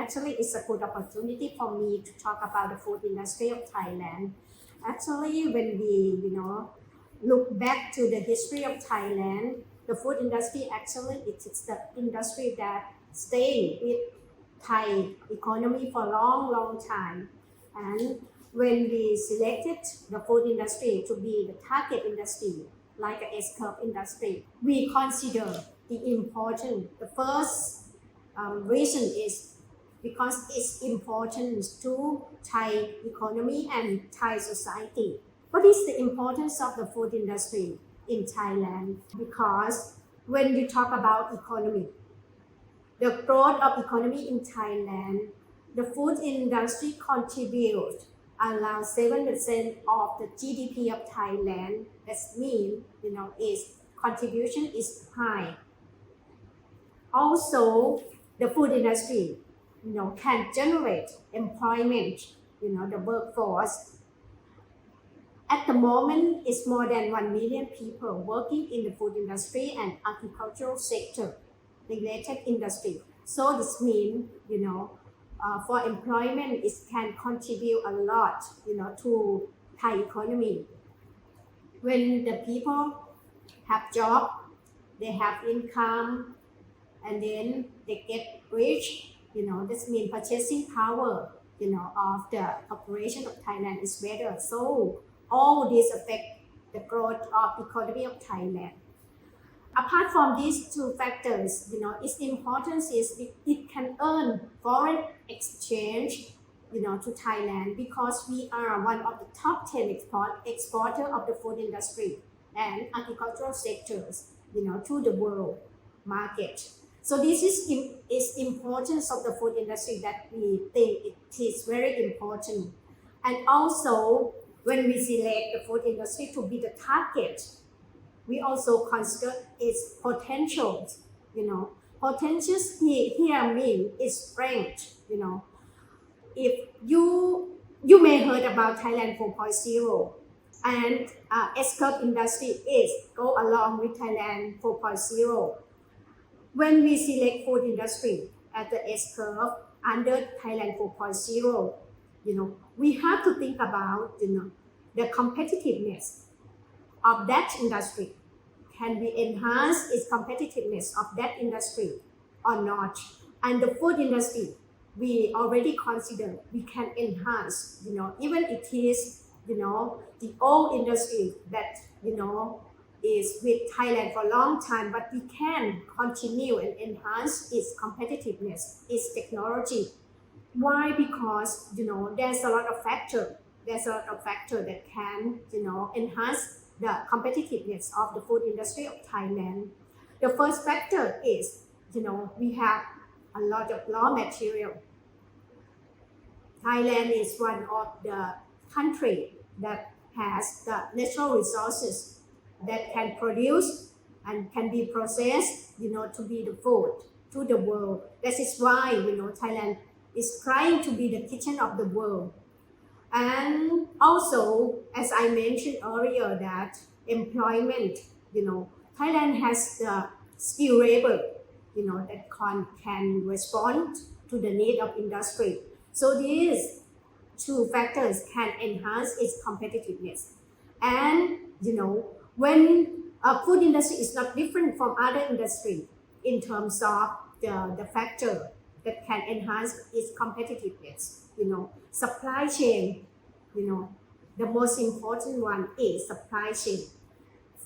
actually it's a good opportunity for me to talk about the food industry of Thailand. Actually, when we, look back to the history of Thailand, the food industry actually it is the industry that stayed with Thai economy for a long, long time. And when we selected the food industry to be the target industry, like the S-curve industry, we consider the important. The first reason is because its importance to Thai economy and Thai society. What is the importance of the food industry in Thailand? Because when you talk about economy, the growth of economy in Thailand, the food industry contributes around 7% of the GDP of Thailand. That means, its contribution is high. Also, the food industry, can generate employment, the workforce. At the moment, it's more than 1 million people working in the food industry and agricultural sector related industry. So this means, for employment, it can contribute a lot, to Thai economy. When the people have job, they have income, and then they get rich, this means purchasing power, of the population of Thailand is better. So all this affect the growth of economy of Thailand. Apart from these two factors, its importance is it can earn foreign exchange, to Thailand because we are one of the top 10 exporter of the food industry and agricultural sectors, to the world market. So this is importance of the food industry that we think it is very important. And also, when we select the food industry to be the target, we also consider its potentials. Potentials here mean its strength. If you may heard about Thailand 4.0, and S-curve industry is go along with Thailand 4.0. When we select food industry at the S-curve under Thailand 4.0, we have to think about, the competitiveness of that industry. Can we enhance its competitiveness of that industry or not? And the food industry, we already consider we can enhance, even it is, the old industry that, is with Thailand for a long time, but we can continue and enhance its competitiveness, its technology. Why? Because, there's a lot of factors that can, enhance the competitiveness of the food industry of Thailand. The first factor is, we have a lot of raw material. Thailand is one of the country that has the natural resources that can produce and can be processed, to be the food to the world. That is why, Thailand is trying to be the kitchen of the world. And also, as I mentioned earlier, that employment, Thailand has the skilled labor, that can respond to the need of industry. So these two factors can enhance its competitiveness. And, when a food industry is not different from other industry in terms of the factor that can enhance its competitiveness. Supply chain, the most important one is supply chain.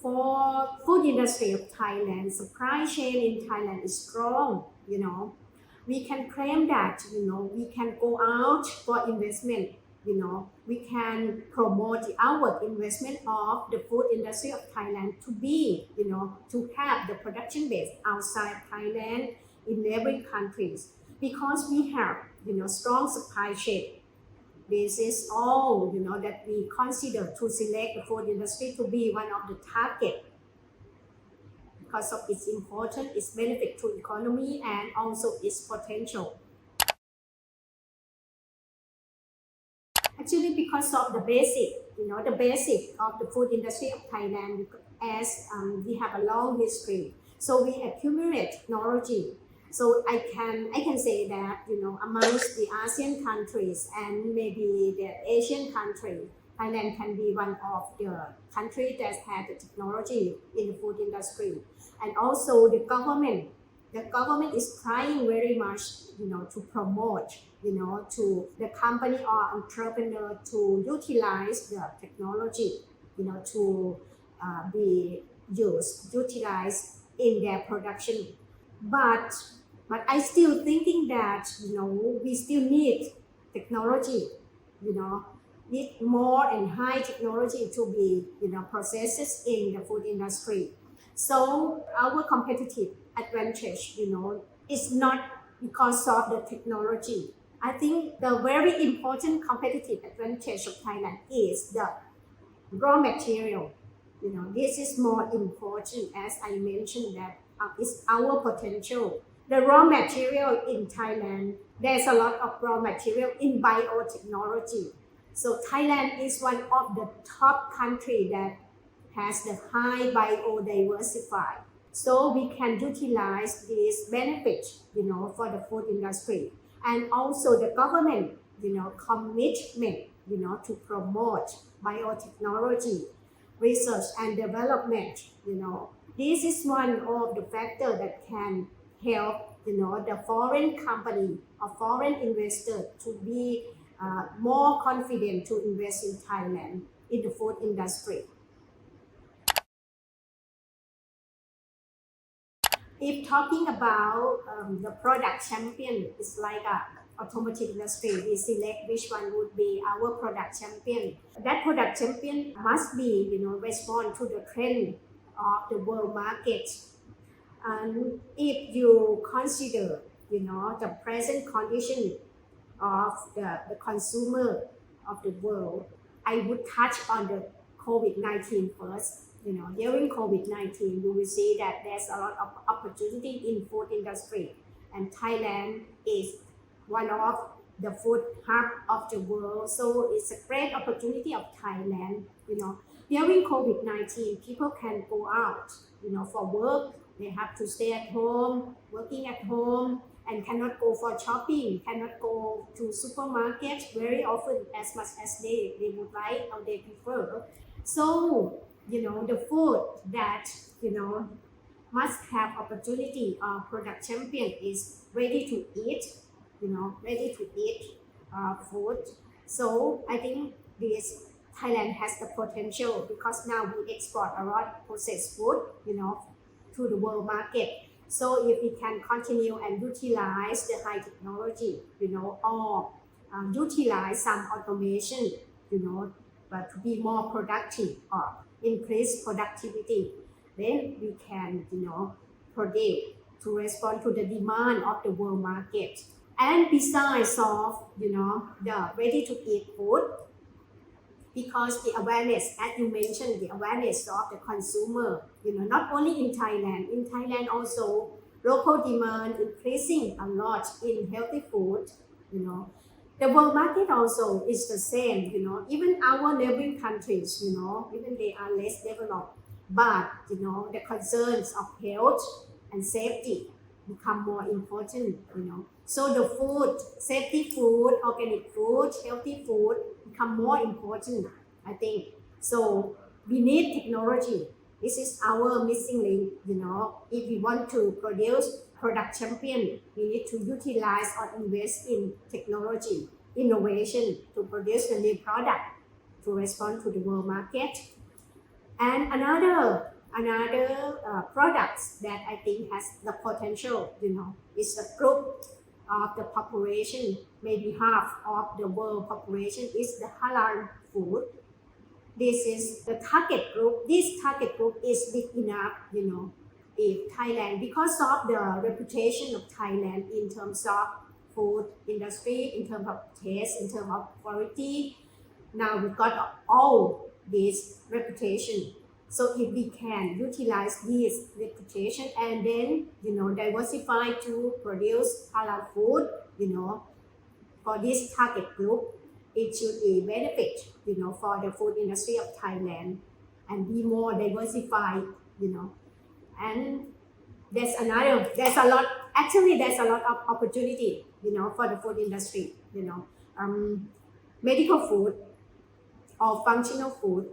For food industry of Thailand, supply chain in Thailand is strong, We can claim that, we can go out for investment, we can promote the outward investment of the food industry of Thailand to be, to have the production base outside Thailand in neighboring countries because we have, strong supply chain. This is all, that we consider to select the food industry to be one of the target because of its importance, its benefit to economy, and also its potential. Actually, because of the basic, the basic of the food industry of Thailand, as we have a long history, so we accumulate technology So I can say that, amongst the ASEAN countries and maybe the Asian country, Thailand can be one of the countries that has the technology in the food industry. And also the government is trying very much, to promote, to the company or entrepreneur to utilize the technology, to be utilized in their production. But I still thinking that, we still need technology, you know, need more and high technology to be, processes in the food industry. So our competitive advantage, is not because of the technology. I think the very important competitive advantage of Thailand is the raw material. This is more important, as I mentioned, that is our potential. The raw material in Thailand, there's a lot of raw material in biotechnology. So Thailand is one of the top country that has the high biodiversity. So we can utilize this benefit, for the food industry. And also the government, commitment, to promote biotechnology, research and development, This is one of the factors that can help, the foreign company or foreign investor to be more confident to invest in Thailand in the food industry. If talking about the product champion, it's like a automotive industry. We select which one would be our product champion. That product champion must be, respond to the trend of the world market. And if you consider, the present condition of the consumer of the world, I would touch on the COVID-19 first. During COVID-19, you will see that there's a lot of opportunity in food industry, and Thailand is one of the food hub of the world. So it's a great opportunity of Thailand. During COVID-19, people can go out, for work. They have to stay at home, working at home, and cannot go for shopping, cannot go to supermarket very often as much as they would like or they prefer. So, the food that, must have opportunity or product champion is ready to eat, food. So I think this Thailand has the potential because now we export a lot processed food, to the world market. So if we can continue and utilize the high technology, or utilize some automation, but to be more productive or increase productivity, then we can, produce to respond to the demand of the world market. And besides of, the ready-to-eat food, because the awareness, as you mentioned, the awareness of the consumer, not only in Thailand also local demand increasing a lot in healthy food, The world market also is the same, even our neighboring countries, even they are less developed, but, the concerns of health and safety become more important, So the food, safety food, organic food, healthy food become more important, I think. So we need technology. This is our missing link, If we want to produce product champion, we need to utilize or invest in technology, innovation to produce a new product to respond to the world market. And another products that I think has the potential, is a group of the population, maybe half of the world population is the halal food. This is the target group. This target group is big enough, in Thailand because of the reputation of Thailand in terms of food industry, in terms of taste, in terms of quality. Now we got all this reputation. So if we can utilize this reputation and then, diversify to produce halal food, for this target group, it should be benefit, for the food industry of Thailand and be more diversified, And there's a lot Actually, there's a lot of opportunity, for the food industry, medical food or functional food.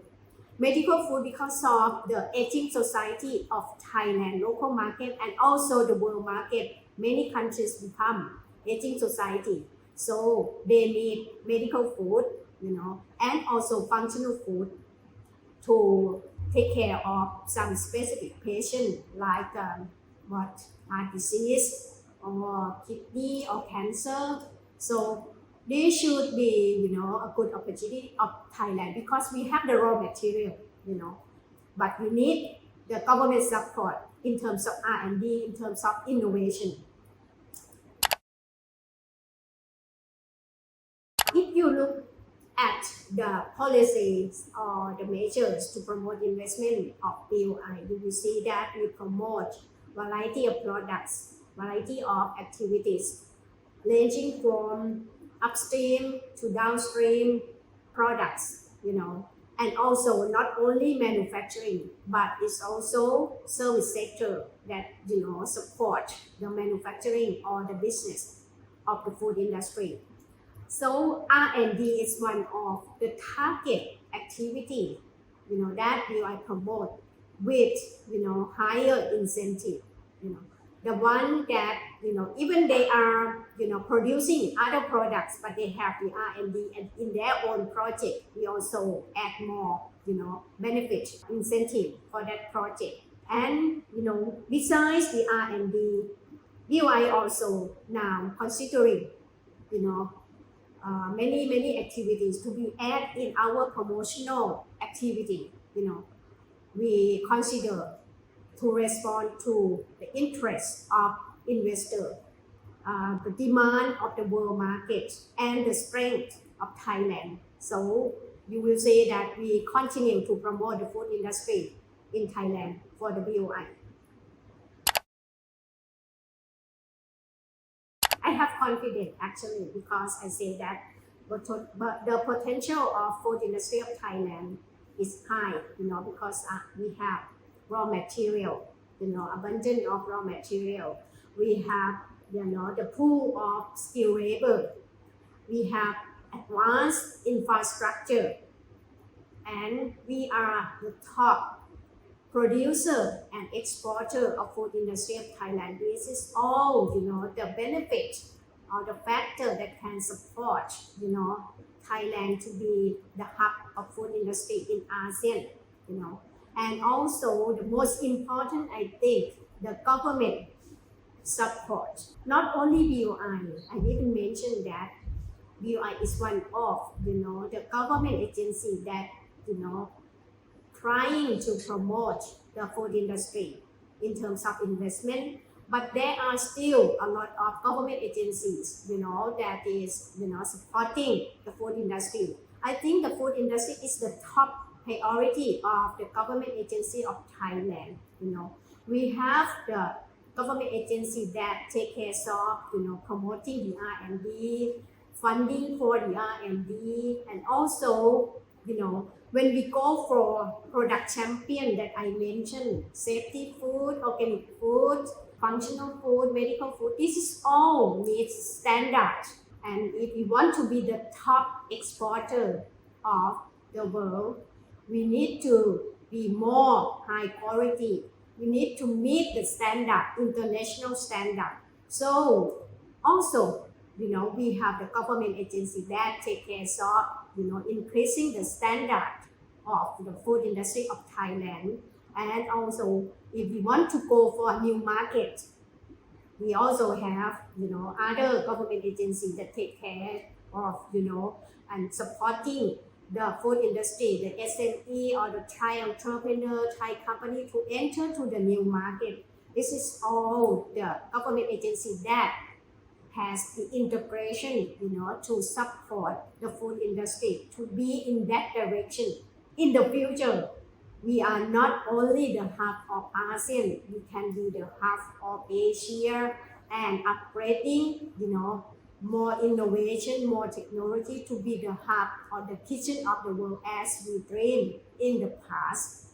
Medical food, because of the aging society of Thailand local market and also the world market, many countries become aging society. So they need medical food, and also functional food to take care of some specific patient like heart disease or kidney or cancer. So this should be, a good opportunity of Thailand because we have the raw material, but we need the government support in terms of R&D, in terms of innovation. If you look at the policies or the measures to promote investment of BOI, you will see that we promote variety of products, variety of activities, ranging from upstream to downstream products, and also not only manufacturing, but it's also service sector that, support the manufacturing or the business of the food industry. So R&D is one of the target activity, that BOI promote with, higher incentive, the one that, even they are, producing other products, but they have the R&D and in their own project, we also add more, benefit, incentive for that project. And, besides the R&D, BOI also now considering, many activities to be added in our promotional activity. We consider to respond to the interest of investor, the demand of the world market, and the strength of Thailand. So you will see that we continue to promote the food industry in Thailand for the BOI. I have confidence actually because I say that the potential of food industry of Thailand is high, because we have raw material, abundance of raw material. We have, the pool of skilled labor. We have advanced infrastructure, and we are the top producer and exporter of food industry of Thailand. This is all, the benefit or the factor that can support, Thailand to be the hub of food industry in ASEAN, And also the most important, I think, the government support. Not only BOI, I didn't mention that BOI is one of, the government agency that, trying to promote the food industry in terms of investment, but there are still a lot of government agencies, that is, supporting the food industry. I think the food industry is the top priority of the government agency of Thailand. We have the government agency that take care of, promoting the R&D, funding for the R&D, and also, when we go for product champion that I mentioned, safety food, organic food, functional food, medical food, this is all needs standard. And if we want to be the top exporter of the world, we need to be more high quality. We need to meet the standard, international standard. So also, we have the government agency that take care of, increasing the standard of the food industry of Thailand. And also, if we want to go for a new market, we also have, other government agencies that take care of, and supporting the food industry, the SME or the Thai entrepreneur, Thai company to enter to the new market. This is all the government agency that has the integration, to support the food industry to be in that direction. In the future, we are not only the hub of ASEAN, we can be the hub of Asia and upgrading, more innovation, more technology to be the hub or the kitchen of the world as we dreamed in the past.